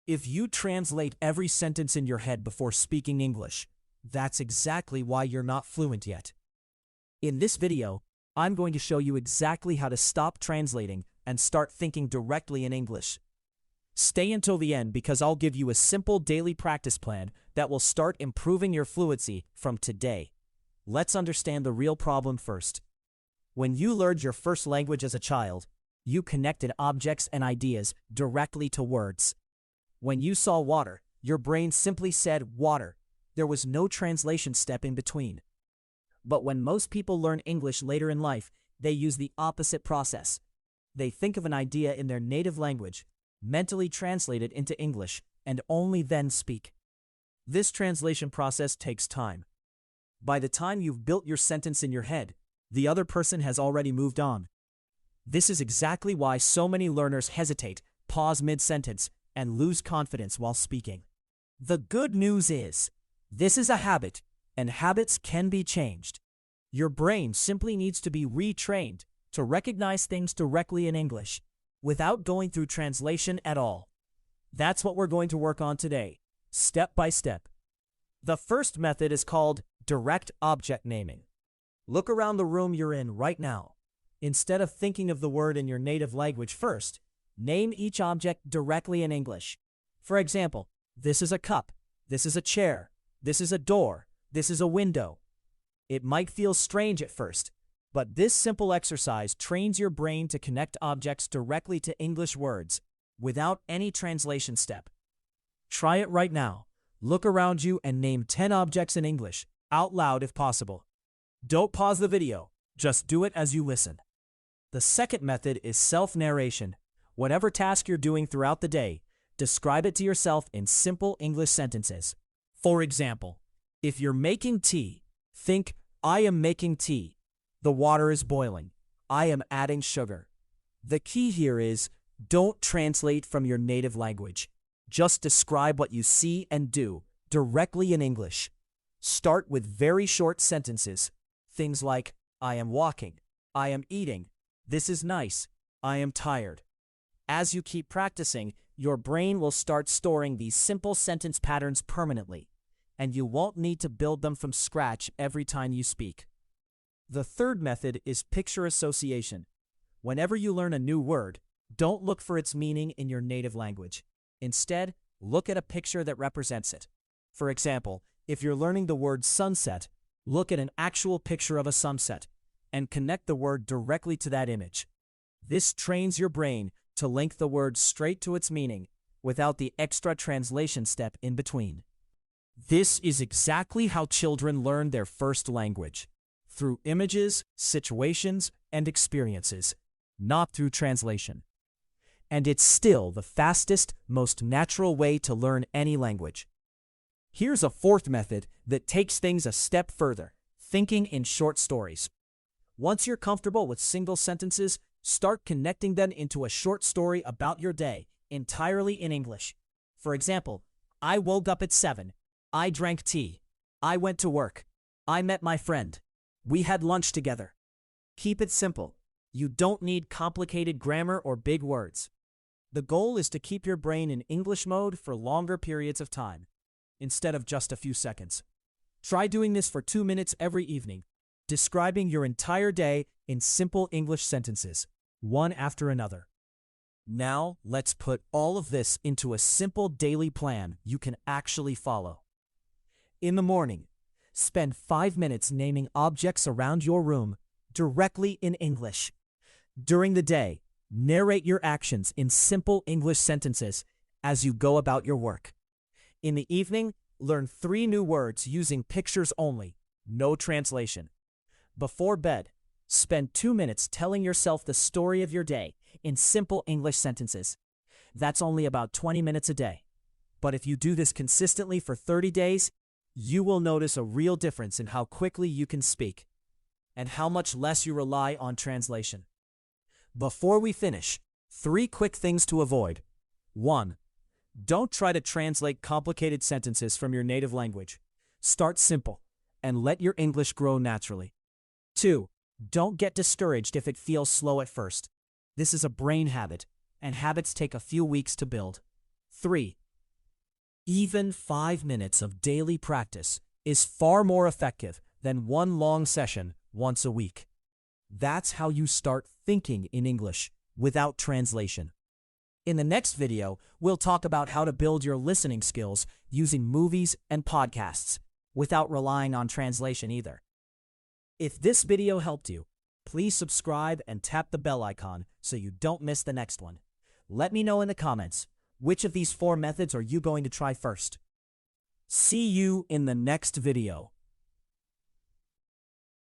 If you translate every sentence in your head before speaking English, that's exactly why you're not fluent yet. In this video, I'm going to show you exactly how to stop translating and start thinking directly in English. Stay until the end because I'll give you a simple daily practice plan that will start improving your fluency from today. Let's understand the real problem first. When you learned your first language as a child, you connected objects and ideas directly to words. When you saw water, your brain simply said water. There was no translation step in between. But when most people learn English later in life, they use the opposite process. They think of an idea in their native language, mentally translate it into English, and only then speak. This translation process takes time. By the time you've built your sentence in your head, the other person has already moved on. This is exactly why so many learners hesitate, pause mid-sentence, and lose confidence while speaking. The good news is, this is a habit, and habits can be changed. Your brain simply needs to be retrained to recognize things directly in English, without going through translation at all. That's what we're going to work on today, step by step. The first method is called direct object naming. Look around the room you're in right now. Instead of thinking of the word in your native language first, name each object directly in English. For example, this is a cup, this is a chair, this is a door, this is a window. It might feel strange at first, but this simple exercise trains your brain to connect objects directly to English words, without any translation step. Try it right now. Look around you and name 10 objects in English, out loud if possible. Don't pause the video, just do it as you listen. The second method is self-narration. Whatever task you're doing throughout the day, describe it to yourself in simple English sentences. For example, if you're making tea, think, I am making tea. The water is boiling. I am adding sugar. The key here is, don't translate from your native language. Just describe what you see and do directly in English. Start with very short sentences. Things like, I am walking. I am eating. This is nice. I am tired. As you keep practicing, your brain will start storing these simple sentence patterns permanently, and you won't need to build them from scratch every time you speak. The third method is picture association. Whenever you learn a new word, don't look for its meaning in your native language. Instead, look at a picture that represents it. For example, if you're learning the word sunset, look at an actual picture of a sunset and connect the word directly to that image. This trains your brain to link the word straight to its meaning without the extra translation step in between. This is exactly how children learn their first language, through images, situations, and experiences, not through translation. And it's still the fastest, most natural way to learn any language. Here's a fourth method that takes things a step further, thinking in short stories. Once you're comfortable with single sentences, start connecting them into a short story about your day, entirely in English. For example, I woke up at 7. I drank tea. I went to work. I met my friend. We had lunch together. Keep it simple. You don't need complicated grammar or big words. The goal is to keep your brain in English mode for longer periods of time, instead of just a few seconds. Try doing this for 2 minutes every evening, describing your entire day in simple English sentences, one after another. Now, let's put all of this into a simple daily plan you can actually follow. In the morning, spend 5 minutes naming objects around your room directly in English. During the day, narrate your actions in simple English sentences as you go about your work. In the evening, learn 3 new words using pictures only, no translation. Before bed, spend 2 minutes telling yourself the story of your day in simple English sentences. That's only about 20 minutes a day. But if you do this consistently for 30 days, you will notice a real difference in how quickly you can speak and how much less you rely on translation. Before we finish, 3 quick things to avoid. 1. Don't try to translate complicated sentences from your native language. Start simple and let your English grow naturally. 2. Don't get discouraged if it feels slow at first. This is a brain habit, and habits take a few weeks to build. 3. Even 5 minutes of daily practice is far more effective than one long session once a week. That's how you start thinking in English without translation. In the next video, we'll talk about how to build your listening skills using movies and podcasts without relying on translation either. If this video helped you, please subscribe and tap the bell icon so you don't miss the next one. Let me know in the comments, which of these 4 methods are you going to try first? See you in the next video.